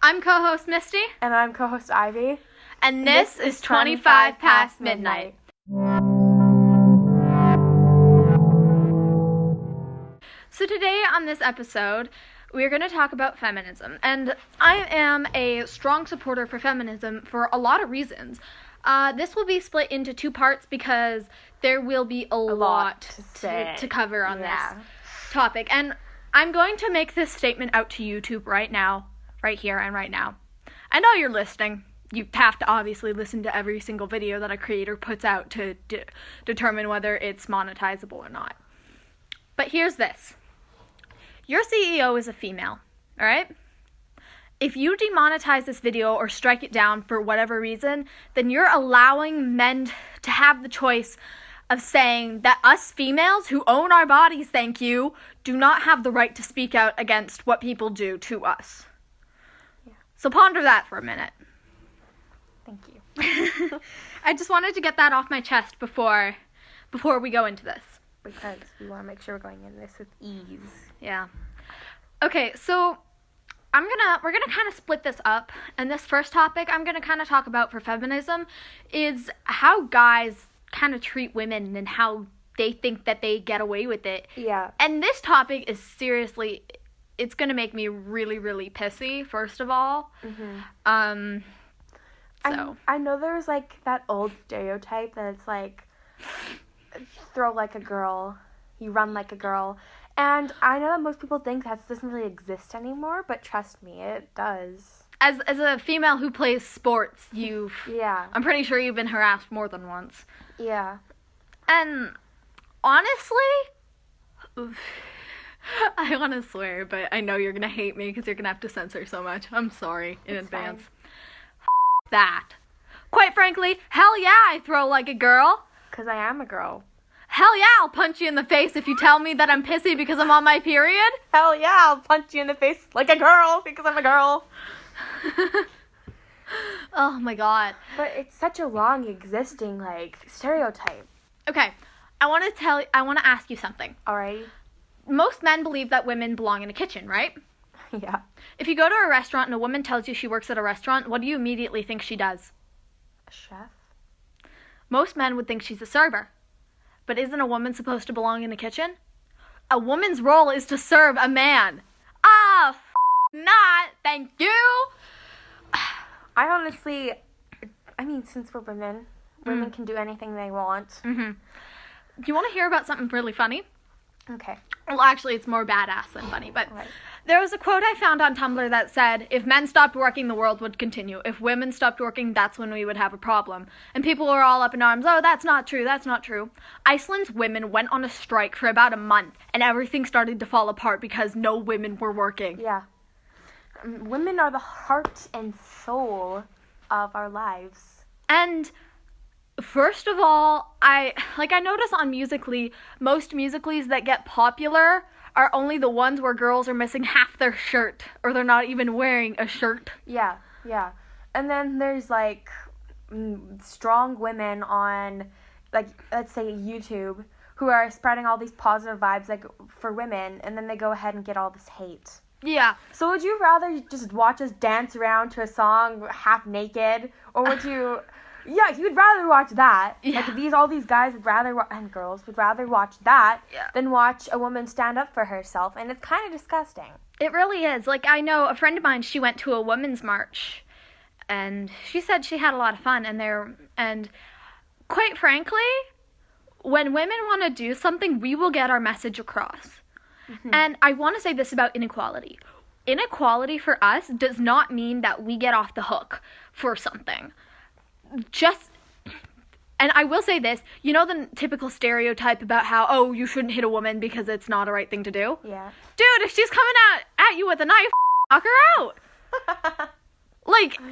I'm co-host Misty. And I'm co-host Ivy. And this is 25 Past Midnight. So today on this episode, we're going to talk about feminism. And I am a strong supporter for feminism for a lot of reasons. This will be split into two parts because there will be a lot to cover on this topic. And I'm going to make this statement out to YouTube right now, right here and right now. I know you're listening. You have to obviously listen to every single video that a creator puts out to determine whether it's monetizable or not. But here's this. Your CEO is a female, all right? If you demonetize this video or strike it down for whatever reason, then you're allowing men to have the choice of saying that us females who own our bodies, thank you, do not have the right to speak out against what people do to us. Yeah. So ponder that for a minute. Thank you. I just wanted to get that off my chest before we go into this. Because we want to make sure we're going in this with ease. Yeah. Okay, so we're gonna kind of split this up, and this first topic I'm gonna kind of talk about for feminism is how guys kind of treat women and how they think that they get away with it. Yeah. And this topic is seriously, it's gonna make me really, really pissy. First of all, So I know there's like that old stereotype that it's like throw like a girl, you run like a girl. And I know that most people think that doesn't really exist anymore, but trust me, it does. As a female who plays sports, I'm pretty sure you've been harassed more than once. Yeah. And honestly, I want to swear, but I know you're going to hate me because you're going to have to censor so much. I'm sorry in advance. That. Quite frankly, hell yeah, I throw like a girl. Because I am a girl. Hell yeah, I'll punch you in the face if you tell me that I'm pissy because I'm on my period. Hell yeah, I'll punch you in the face like a girl because I'm a girl. Oh my god. But it's such a long existing, stereotype. Okay, I want to ask you something. Alright. Most men believe that women belong in a kitchen, right? Yeah. If you go to a restaurant and a woman tells you she works at a restaurant, what do you immediately think she does? A chef? Most men would think she's a server. But isn't a woman supposed to belong in a kitchen? A woman's role is to serve a man. Not. Thank you. I honestly, since we're women can do anything they want. Mm-hmm. Do you want to hear about something really funny? Okay. Well, actually, it's more badass than funny, but right. There was a quote I found on Tumblr that said, if men stopped working, the world would continue. If women stopped working, that's when we would have a problem. And people were all up in arms, oh, that's not true, that's not true. Iceland's women went on a strike for about a month, and everything started to fall apart because no women were working. Yeah. Women are the heart and soul of our lives. And first of all, I notice on Musical.ly, most Musical.lys that get popular are only the ones where girls are missing half their shirt, or they're not even wearing a shirt. Yeah. And then there's, strong women on, let's say YouTube, who are spreading all these positive vibes, for women, and then they go ahead and get all this hate. Yeah. So would you rather just watch us dance around to a song half naked, or would you... Yeah, you'd rather watch that. Yeah. All these guys would rather, and girls would rather watch that than watch a woman stand up for herself, and it's kind of disgusting. It really is. I know a friend of mine, she went to a women's march, and she said she had a lot of fun, and quite frankly, when women want to do something, we will get our message across. Mm-hmm. And I want to say this about inequality. Inequality for us does not mean that we get off the hook for something. And I will say this, you know the typical stereotype about how, you shouldn't hit a woman because it's not a right thing to do? Yeah. Dude, if she's coming at you with a knife, knock her out.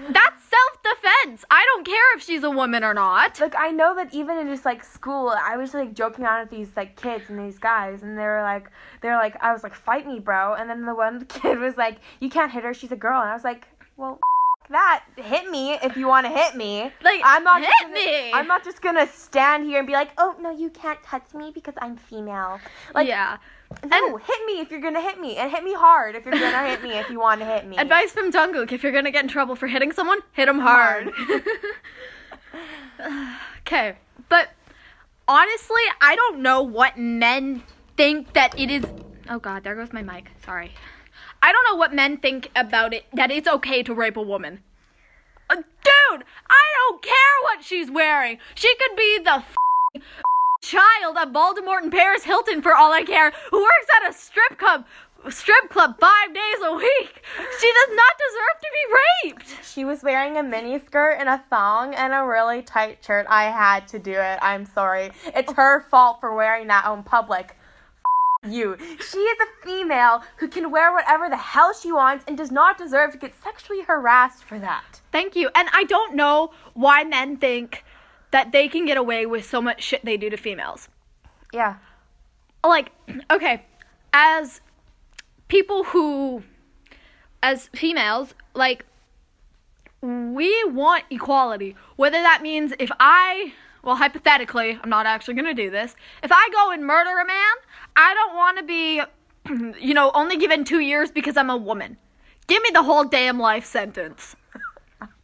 That's self-defense. I don't care if she's a woman or not. I know that even in just, school, I was, joking around with these, kids and these guys, and they were like, I was like, fight me, bro. And then the one kid was like, you can't hit her, she's a girl. And I was like, well, that. Hit me if you want to hit me. Like, I'm not hit me. just gonna stand here and be like, oh no, you can't touch me because I'm female. Like, yeah. no, hit me if you're gonna hit me, and hit me hard if you're gonna hit me if you want to hit me. Advice from Jungkook: if you're gonna get in trouble for hitting someone, hit them hard. Okay, but honestly, I don't know what men think that it is. Oh God, there goes my mic. Sorry. I don't know what men think about it, that it's okay to rape a woman. Dude, I don't care what she's wearing. She could be the child of Voldemort and Paris Hilton for all I care, who works at a strip club 5 days a week. She does not deserve to be raped. She was wearing a mini skirt and a thong and a really tight shirt. I had to do it. I'm sorry. It's her fault for wearing that in public. You. She is a female who can wear whatever the hell she wants and does not deserve to get sexually harassed for that. Thank you. And I don't know why men think that they can get away with so much shit they do to females. Yeah. Like, okay, as females, like, we want equality. Whether that means hypothetically, I'm not actually going to do this. If I go and murder a man, I don't want to be, only given 2 years because I'm a woman. Give me the whole damn life sentence.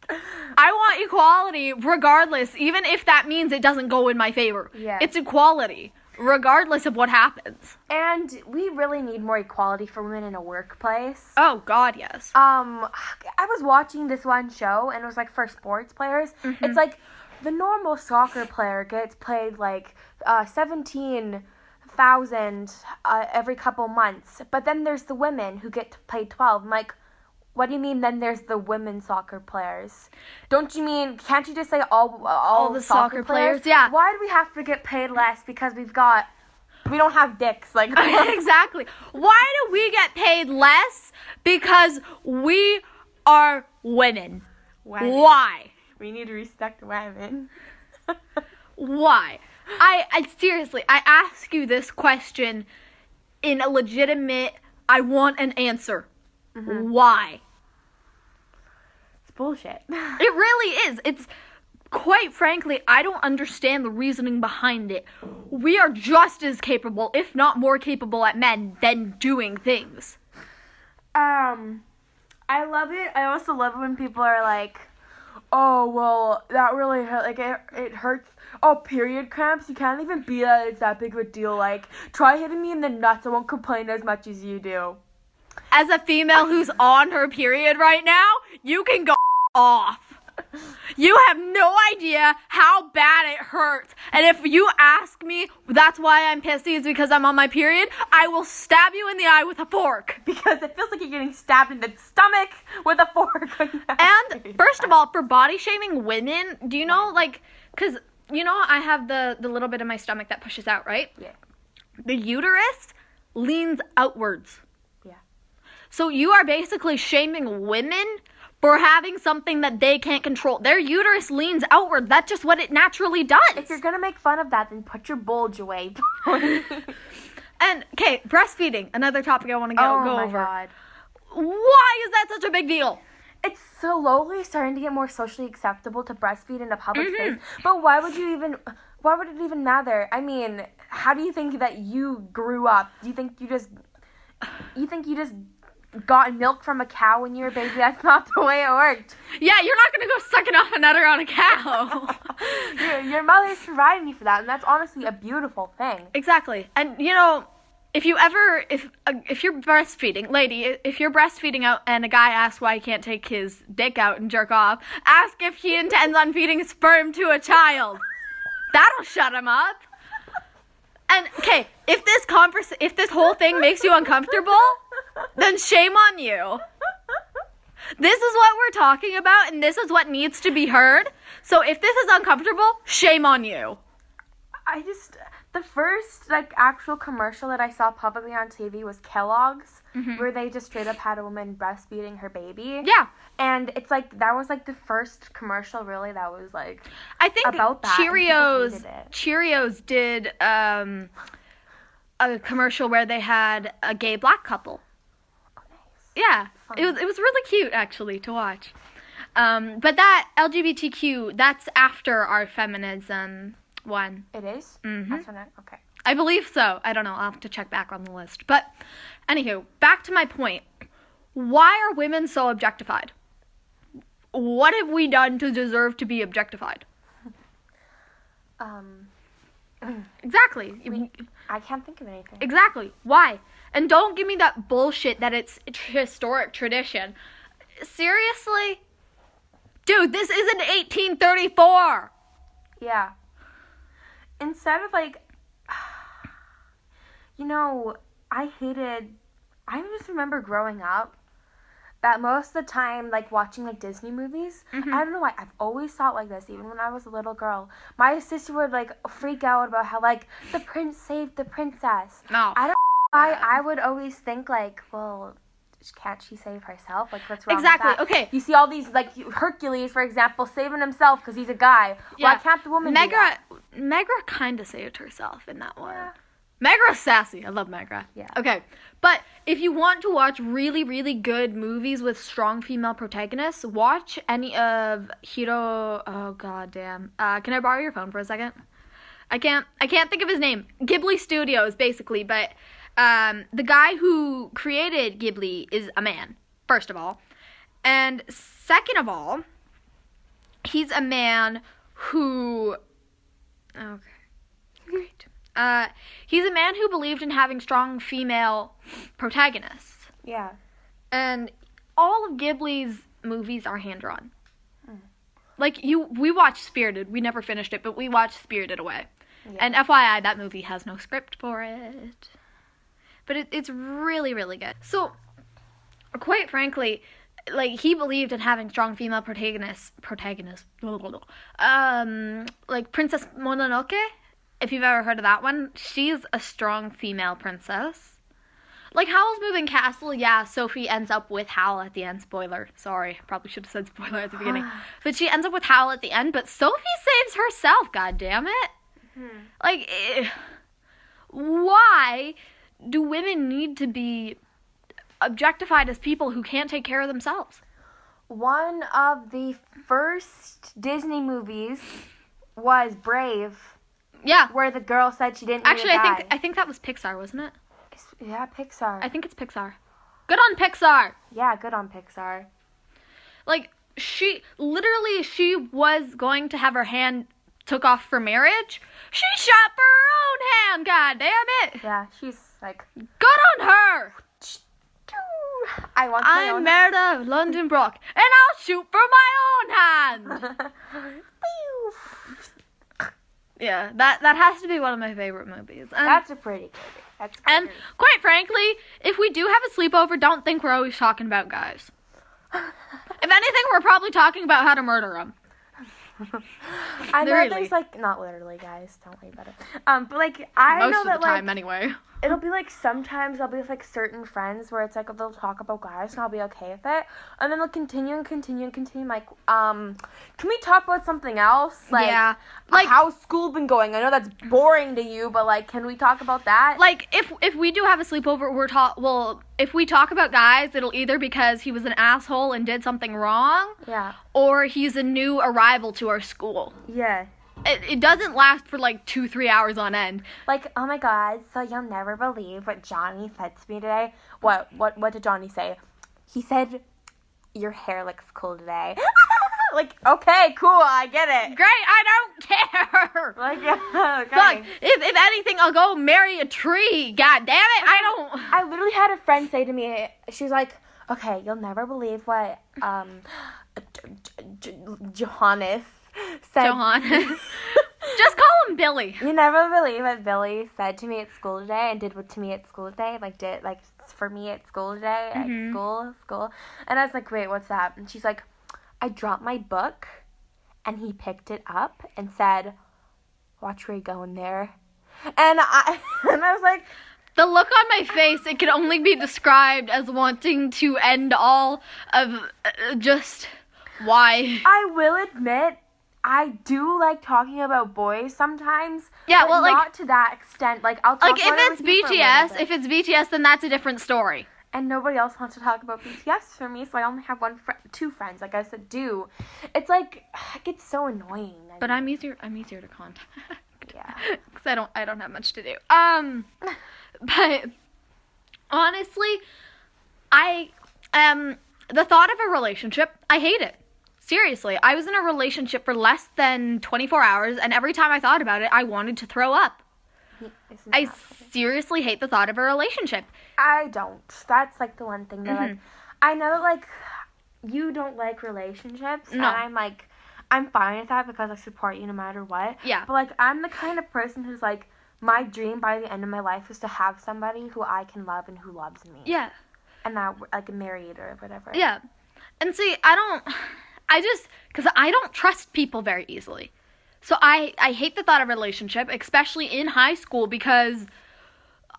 I want equality regardless, even if that means it doesn't go in my favor. Yeah. It's equality, regardless of what happens. And we really need more equality for women in a workplace. Oh, God, yes. I was watching this one show, and it was, like, for sports players. Mm-hmm. It's, like, the normal soccer player gets paid, like, 17,000 every couple months. But then there's the women who get paid 12. I'm like, what do you mean then there's the women soccer players? Don't you mean, can't you just say all the soccer players? Yeah. Why do we have to get paid less because we don't have dicks? Like, exactly. Why do we get paid less? Because we are women. Why? We need to respect women. Why? I seriously, I ask you this question in a legitimate, I want an answer. Mm-hmm. Why? It's bullshit. It really is. It's, quite frankly, I don't understand the reasoning behind it. We are just as capable, if not more capable at men than doing things. I love it. I also love it when people are like, oh, well, that really hurt. Like, it hurts. Oh, period cramps. You can't even be that. It's that big of a deal. Like, try hitting me in the nuts. I won't complain as much as you do. As a female who's on her period right now, you can go off. You have no idea how bad it hurts. And if you ask me, that's why I'm pissy is because I'm on my period, I will stab you in the eye with a fork. Because it feels like you're getting stabbed in the stomach with a fork. And first of all, for body shaming women, do you know, like, because, I have the little bit of my stomach that pushes out, right? Yeah. The uterus leans outwards. Yeah. So you are basically shaming women for having something that they can't control. Their uterus leans outward. That's just what it naturally does. If you're going to make fun of that, then put your bulge away. And, okay, breastfeeding. Another topic I want to go over. Oh, my God. Why is that such a big deal? It's slowly starting to get more socially acceptable to breastfeed in a public space. But why would it even matter? I mean, how do you think that you grew up? Do you think you just got milk from a cow when you were a baby? That's not the way it worked. Yeah, you're not going to go sucking off an udder on a cow. Your mother's providing you for that, and that's honestly a beautiful thing. Exactly. And, if you're breastfeeding, lady, if you're breastfeeding out and a guy asks why he can't take his dick out and jerk off, ask if he intends on feeding sperm to a child. That'll shut him up. And, okay, if this whole thing makes you uncomfortable, then shame on you. This is what we're talking about, and this is what needs to be heard. So if this is uncomfortable, shame on you. The first, actual commercial that I saw publicly on TV was Kellogg's, where they just straight up had a woman breastfeeding her baby. Yeah. And it's, that was, the first commercial, really, that was, I think about that. Cheerios did, a commercial where they had a gay black couple. Oh, nice. Yeah. Fun. It was really cute, actually, to watch. But that LGBTQ, that's after our feminism one. It is? Mm-hmm. That's okay. I believe so. I don't know. I'll have to check back on the list. But anywho, back to my point. Why are women so objectified? What have we done to deserve to be objectified? Exactly. I can't think of anything. Exactly. Why? And don't give me that bullshit that it's historic tradition. Seriously? Dude, this isn't 1834. Yeah. Instead of like, I just remember growing up that most of the time, like, watching, like, Disney movies, I don't know why, I've always thought like this, even when I was a little girl. My sister would, like, freak out about how, like, the prince saved the princess. No. I don't know why I would always think, like, well, can't she save herself? Like, what's wrong Exactly, with that? okay. You see all these, like, Hercules, for example, saving himself because he's a guy. Yeah. Why can't the woman do that? Megra kind of saved herself in that one. Yeah. Megra's sassy. I love Megra. Yeah. Okay. But if you want to watch really, really good movies with strong female protagonists, watch any of Hiro... Oh, goddamn. Can I borrow your phone for a second? I can't think of his name. Ghibli Studios, basically. But the guy who created Ghibli is a man, first of all. And second of all, he's a man who... Okay. Great. He's a man who believed in having strong female protagonists. Yeah. And all of Ghibli's movies are hand-drawn. Like, we watched Spirited. We never finished it, but we watched Spirited Away. Yeah. And FYI, that movie has no script for it. But it's really, really good. So, quite frankly, like, he believed in having strong female protagonists. Like Princess Mononoke. If you've ever heard of that one, she's a strong female princess. Like Howl's Moving Castle, yeah, Sophie ends up with Howl at the end. Spoiler. Sorry, probably should have said spoiler at the beginning. But she ends up with Howl at the end, but Sophie saves herself, god damn it. Like, why do women need to be objectified as people who can't take care of themselves? One of the first Disney movies was Brave. Yeah. Where the girl said she didn't Actually, need a guy. I think that was Pixar, wasn't it? Yeah, Pixar. I think it's Pixar. Good on Pixar. Yeah, good on Pixar. Like, she was going to have her hand took off for marriage. She shot for her own hand, god damn it. Yeah, she's like... Good on her. I'm Merida London-Brock, and I'll shoot for my own hand. Yeah, that has to be one of my favorite movies. And, that's a pretty good. And quite frankly, if we do have a sleepover, don't think we're always talking about guys. If anything, we're probably talking about how to murder them. I know there's like, not literally, guys, don't worry about it. But like, I Most know of that the time, like, anyway. It'll be like sometimes I'll be with like certain friends where it's like they'll talk about guys and I'll be okay with it, and then they'll continue. Like, can we talk about something else? Like, yeah, like how's school been going? I know that's boring to you, but like, can we talk about that? Like, if we do have a sleepover, if we talk about guys, it'll either because he was an asshole and did something wrong, yeah, or he's a new arrival to our school. Yeah. It doesn't last for like 2-3 hours on end. Like, oh my god, so you'll never believe what Johnny said to me today. What did Johnny say? He said, your hair looks cool today. Like, okay, cool, I get it. Great, I don't care. Like, yeah, okay. Fuck, if anything, I'll go marry a tree. God damn it, I literally had a friend say to me, she was like, okay, you'll never believe what, Johannes said. Just call him Billy. You never believe what Billy said to me at school today and did to me at school today. Like, did, like, for me at school today. At school. And I was like, wait, what's that? And she's like, I dropped my book, and he picked it up and said, watch where you're going there. And I was like... The look on my face, it can only be described as wanting to end all of just... Why? I will admit, I do like talking about boys sometimes. Yeah, but well, like, not to that extent. Like, I'll talk about it with you for a little bit. If it's BTS, then that's a different story. And nobody else wants to talk about BTS for me, so I only have two friends, like I said, do. It's like, it gets so annoying. But I'm easier to contact. Yeah. Because I don't have much to do. But honestly, the thought of a relationship, I hate it. Seriously, I was in a relationship for less than 24 hours, and every time I thought about it, I wanted to throw up. I seriously hate the thought of a relationship. I don't. That's, like, the one thing that, like, I know that, like, you don't like relationships, No. and I'm fine with that because I support you no matter what. Yeah. But, like, I'm the kind of person who's, like, my dream by the end of my life is to have somebody who I can love and who loves me. Yeah. And that, like, married or whatever. Yeah. And see, because I don't trust people very easily. So I hate the thought of a relationship, especially in high school, because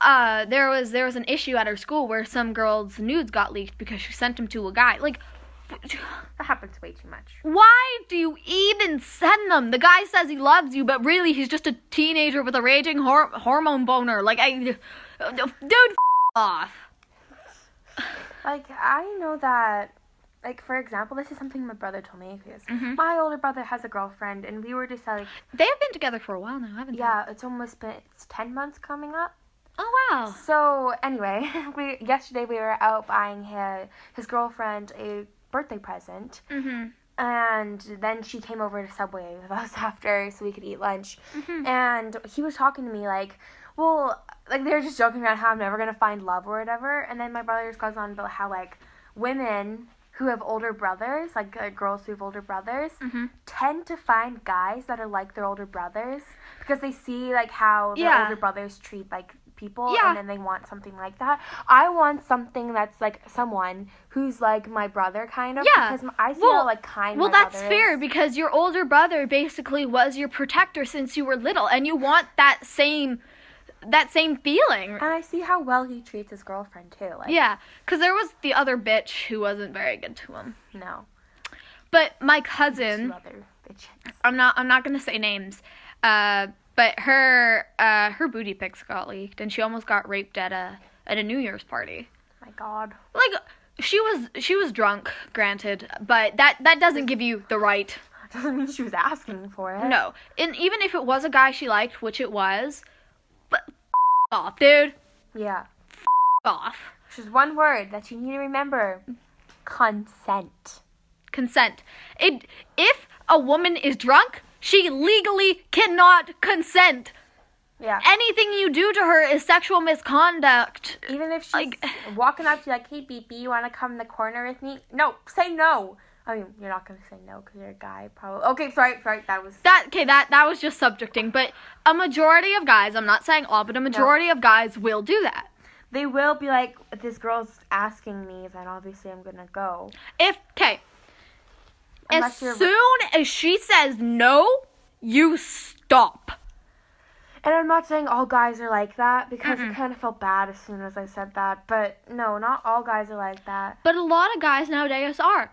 there was an issue at our school where some girl's nudes got leaked because she sent them to a guy. Like, that happens way too much. Why do you even send them? The guy says he loves you, but really he's just a teenager with a raging hormone boner. Like, dude, off. Like, I know that, like, for example, this is something my brother told me, because my older brother has a girlfriend, and we were just, like... They have been together for a while now, haven't they? Yeah, it's 10 months coming up. Oh, wow. So, anyway, yesterday we were out buying his girlfriend a birthday present, and then she came over to Subway with us after so we could eat lunch, and he was talking to me, like, well, like, they were just joking around how I'm never going to find love or whatever, and then my brother just goes on about how, like, women who have older brothers, like, girls who have older brothers, tend to find guys that are like their older brothers, because they see, like, how their older brothers treat, like, people, and then they want something like that. I want something that's, like, someone who's, like, my brother, kind of, because I see how, like, kind my brother is. Well, that's fair, because your older brother basically was your protector since you were little, and you want that same feeling. And I see how well he treats his girlfriend, too. Like, yeah, because there was the other bitch who wasn't very good to him. No. But my cousin... Two other bitches. I'm not going to say names, but her booty pics got leaked, and she almost got raped at a New Year's party. My God. Like, she was drunk, granted, but that doesn't give you the right. Doesn't mean she was asking for it. No. And even if it was a guy she liked, which it was, but off, dude. Yeah. Off. There's one word that you need to remember. Consent. Consent. If a woman is drunk, she legally cannot consent. Yeah. Anything you do to her is sexual misconduct. Even if she's walking up to you like, hey, BB, you want to come in the corner with me? No, say no. I mean, you're not going to say no because you're a guy, probably. Okay, sorry, that was... That was just subjecting, but a majority of guys, I'm not saying all, but a majority of guys will do that. They will be like, if this girl's asking me, then obviously I'm going to go. As soon as she says no, you stop. And I'm not saying all guys are like that, because I kind of felt bad as soon as I said that. But no, not all guys are like that. But a lot of guys nowadays are.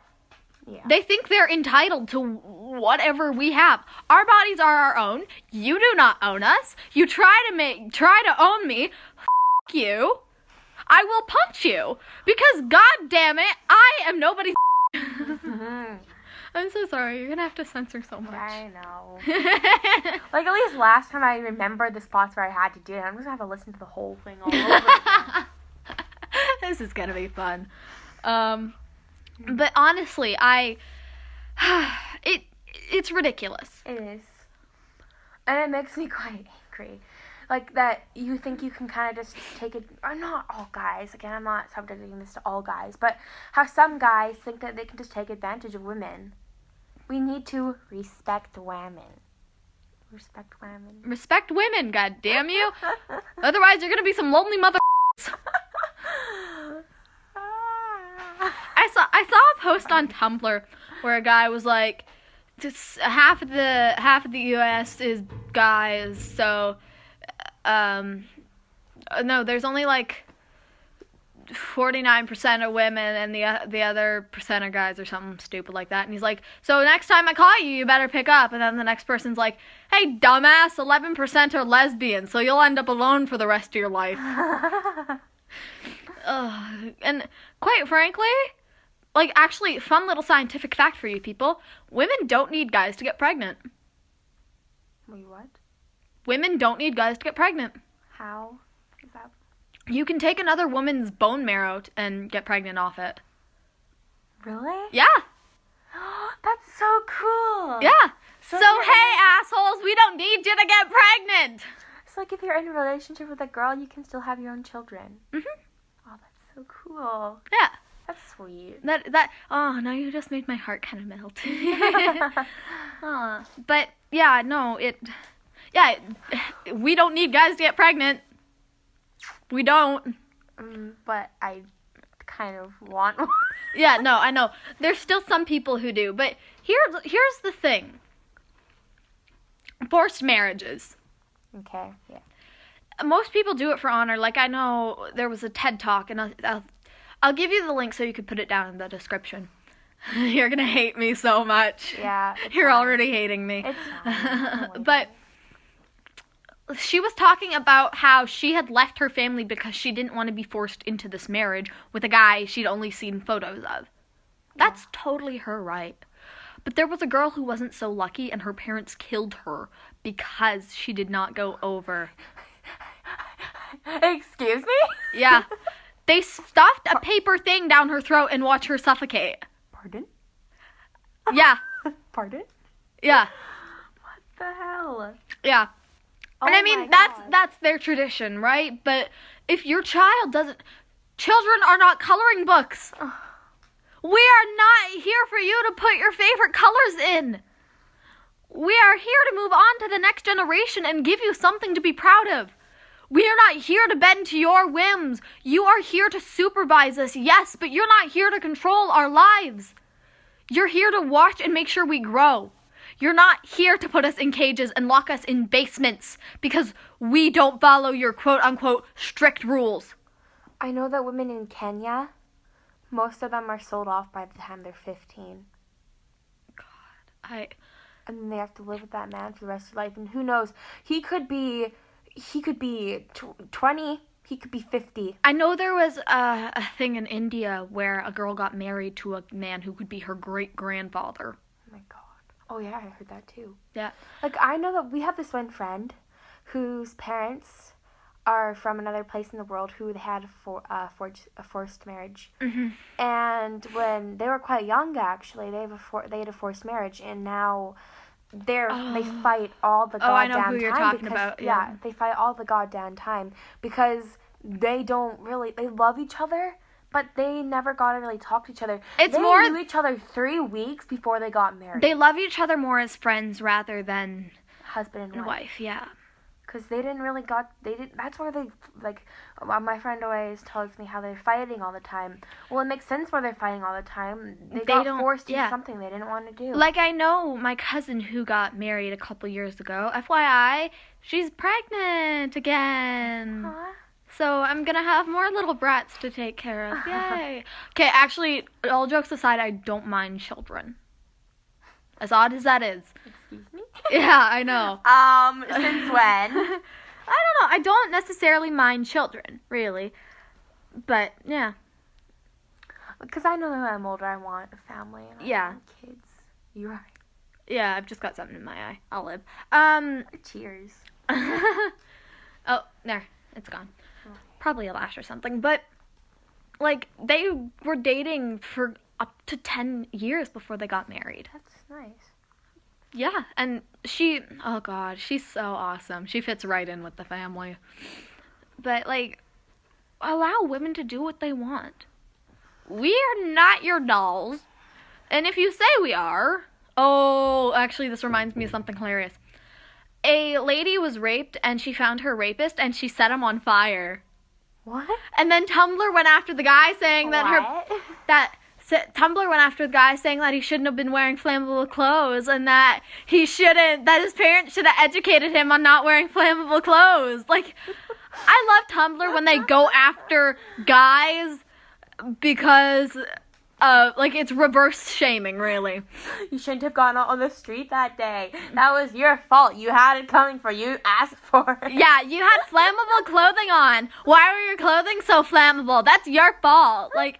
Yeah. They think they're entitled to whatever we have. Our bodies are our own. You do not own us. You try to own me. F*** you. I will punch you. Because, god damn it, I am nobody's I'm so sorry. You're going to have to censor so much. I know. Like, at least last time I remembered the spots where I had to do it. I'm just going to have to listen to the whole thing all over again. This is going to be fun. But honestly, it's ridiculous. It is. And it makes me quite angry. Like, that you think you can kind of just take it, or not all guys, again, I'm not subjecting this to all guys, but how some guys think that they can just take advantage of women. We need to respect women. Respect women. Respect women, god damn you. Otherwise, you're gonna be some lonely mother. I saw a post on Tumblr where a guy was like, half of the U.S. is guys, so no, there's only like 49% of women and the other percent are guys or something stupid like that. And he's like, so next time I call you, you better pick up. And then the next person's like, hey, dumbass, 11% are lesbians, so you'll end up alone for the rest of your life. And quite frankly, like, actually, fun little scientific fact for you people, women don't need guys to get pregnant. Wait, what? Women don't need guys to get pregnant. How is that? You can take another woman's bone marrow and get pregnant off it. Really? Yeah. That's so cool. Yeah. So if you're hey, assholes, we don't need you to get pregnant. So, like, if you're in a relationship with a girl, you can still have your own children. Mhm. Oh, that's so cool. Yeah. That's sweet. Oh, now you just made my heart kind of melt. But yeah, no, we don't need guys to get pregnant. We don't. But I kind of want one. Yeah, no, I know. There's still some people who do, but here's the thing. Forced marriages. Okay, yeah. Most people do it for honor. Like, I know there was a TED Talk, and I'll give you the link so you can put it down in the description. You're gonna hate me so much. Yeah. You're fine. already hating me. It's fine. But she was talking about how she had left her family because she didn't want to be forced into this marriage with a guy she'd only seen photos of. That's totally her right. But there was a girl who wasn't so lucky, and her parents killed her because she did not go over. Excuse me? Yeah. They stuffed a paper thing down her throat and watched her suffocate. Pardon? Yeah. Pardon? Yeah. What the hell? Yeah. And Oh I mean, my God. that's their tradition, right? But if your child doesn't... Children are not coloring books. We are not here for you to put your favorite colors in. We are here to move on to the next generation and give you something to be proud of. We are not here to bend to your whims. You are here to supervise us, yes, but you're not here to control our lives. You're here to watch and make sure we grow. You're not here to put us in cages and lock us in basements because we don't follow your quote-unquote strict rules. I know that women in Kenya, most of them are sold off by the time they're 15. And then they have to live with that man for the rest of their life. And who knows, he could be 20, he could be 50. I know there was a thing in India where a girl got married to a man who could be her great-grandfather. Oh my God. Oh yeah, I heard that too. Yeah. Like, I know that we have this one friend whose parents are from another place in the world who had a forced marriage. Mm-hmm. And when they were quite young, actually, they had a forced marriage, and now they fight all the goddamn I know who you're time talking about. Yeah, they fight all the goddamn time because they love each other, but they never got to really talk to each other. They knew each other 3 weeks before they got married. They love each other more as friends rather than husband and wife. Yeah. Because that's where my friend always tells me how they're fighting all the time. Well, it makes sense why they're fighting all the time. They got forced to do something they didn't want to do. Like, I know my cousin who got married a couple years ago, FYI, she's pregnant again. Huh? So I'm gonna have more little brats to take care of. Yay. Okay, actually, all jokes aside, I don't mind children. As odd as that is. Excuse me? Yeah, I know. Since when? I don't know. I don't necessarily mind children, really. But, yeah. Because I know that when I'm older, I want a family and I want kids. You're right. Yeah, I've just got something in my eye. I'll live. Cheers. Oh, there. It's gone. Probably a lash or something. But, like, they were dating for up to 10 years before they got married. That's nice. Yeah, and she's so awesome. She fits right in with the family. But, like, allow women to do what they want. We are not your dolls. And if you say we are... Oh, actually, this reminds me of something hilarious. A lady was raped, and she found her rapist, and she set him on fire. What? And then Tumblr went after the guy saying Tumblr went after the guy saying that he shouldn't have been wearing flammable clothes and that that his parents should have educated him on not wearing flammable clothes. Like, I love Tumblr when they go after guys because like it's reverse shaming, really. You shouldn't have gone out on the street that day. That was your fault. You had it coming for you. Asked for it. Yeah, you had flammable clothing on. Why were your clothing so flammable? That's your fault. Like,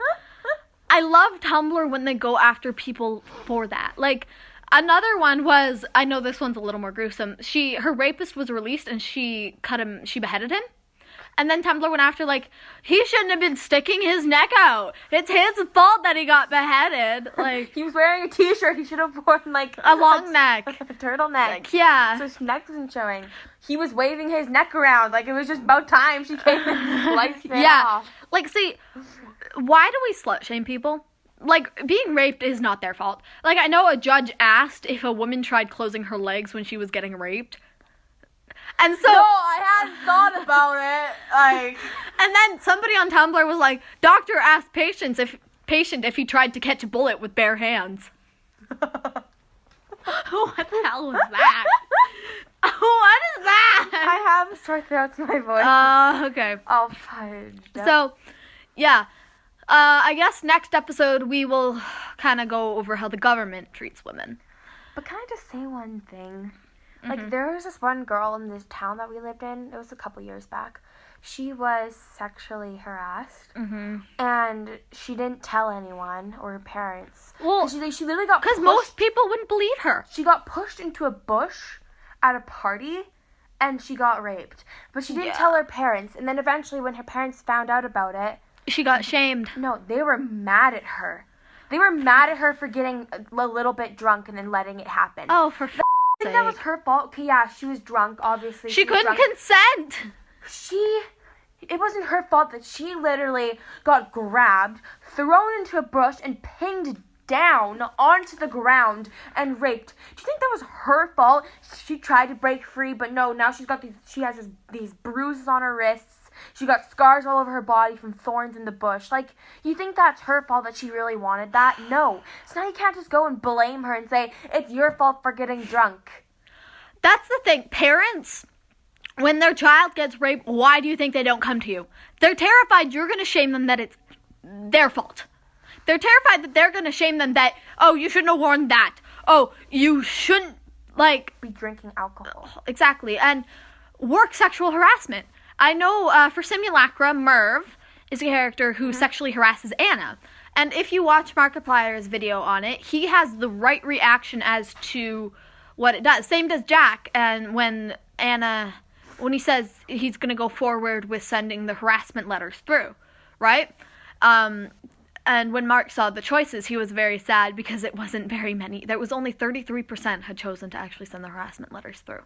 I love Tumblr when they go after people for that. Like, another one was, I know this one's a little more gruesome. Her rapist was released and she beheaded him. And then Tumblr went after, like, he shouldn't have been sticking his neck out. It's his fault that he got beheaded. Like, he was wearing a t-shirt. He should have worn, like, a long neck. A turtleneck. Like, yeah. So his neck wasn't showing. He was waving his neck around. Like, it was just about time she came and sliced it off. Like, see, why do we slut shame people? Like, being raped is not their fault. Like, I know a judge asked if a woman tried closing her legs when she was getting raped. And so, no, I hadn't thought about it. Like, and then somebody on Tumblr was like, doctor asked patient if he tried to catch a bullet with bare hands. What the hell was that? What is that? I have a sore throat to my voice. Okay. I'll fudge. So, yeah. I guess next episode we will kind of go over how the government treats women. But can I just say one thing? Like, there was this one girl in this town that we lived in. It was a couple years back. She was sexually harassed. And she didn't tell anyone or her parents. Well, she literally got because most people wouldn't believe her. She got pushed into a bush at a party, and she got raped. But she didn't tell her parents. And then eventually, when her parents found out about it... She got shamed. No, they were mad at her. They were mad at her for getting a little bit drunk and then letting it happen. Oh, for I think that was her fault. Okay, yeah, she was drunk, obviously. She couldn't consent. It wasn't her fault that she literally got grabbed, thrown into a bush, and pinned down onto the ground and raped. Do you think that was her fault? She tried to break free, but no, now she has these bruises on her wrists. She got scars all over her body from thorns in the bush. Like, you think that's her fault that she really wanted that? No. So now you can't just go and blame her and say, it's your fault for getting drunk. That's the thing. Parents, when their child gets raped, why do you think they don't come to you? They're terrified you're going to shame them that it's their fault. They're terrified that they're going to shame them that, oh, you shouldn't have worn that. Oh, you shouldn't, like... be drinking alcohol. Exactly. And work sexual harassment. I know for Simulacra, Merv is a character who sexually harasses Anna. And if you watch Markiplier's video on it, he has the right reaction as to what it does. Same does Jack. And when he says he's going to go forward with sending the harassment letters through, right? And when Mark saw the choices, he was very sad because it wasn't very many. There was only 33% had chosen to actually send the harassment letters through.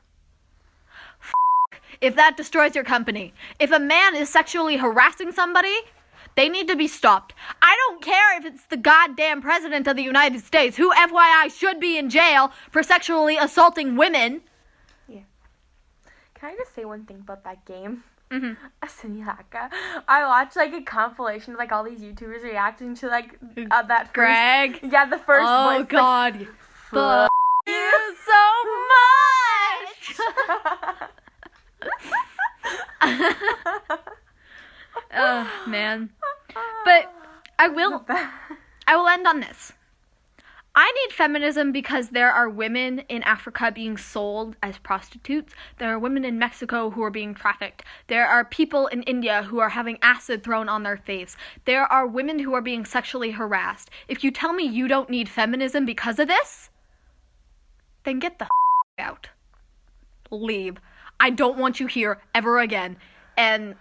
If that destroys your company. If a man is sexually harassing somebody, they need to be stopped. I don't care if it's the goddamn president of the United States, who, FYI, should be in jail for sexually assaulting women. Yeah. Can I just say one thing about that game? A Simulacra. I watched, like, a compilation of, like, all these YouTubers reacting to, like, that first... Greg? Yeah, the first voice. Oh, God. Like, fuck you so much! Oh, man. But I will end on this. I need feminism because there are women in Africa being sold as prostitutes. There are women in Mexico who are being trafficked. There are people in India who are having acid thrown on their face. There are women who are being sexually harassed. If you tell me you don't need feminism because of this, then get the out. Leave. I don't want you here ever again. And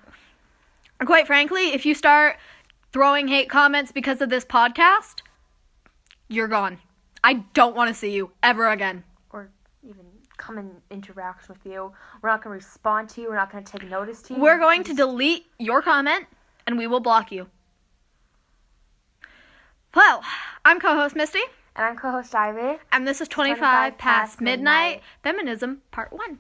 quite frankly, if you start throwing hate comments because of this podcast, you're gone. I don't want to see you ever again. Or even come in interaction with you. We're not going to respond to you. We're not going to take notice to you. We're going to delete your comment, and we will block you. Well, I'm co-host Misty. And I'm co-host Ivy. And this is 25 Past Midnight, Feminism Part 1.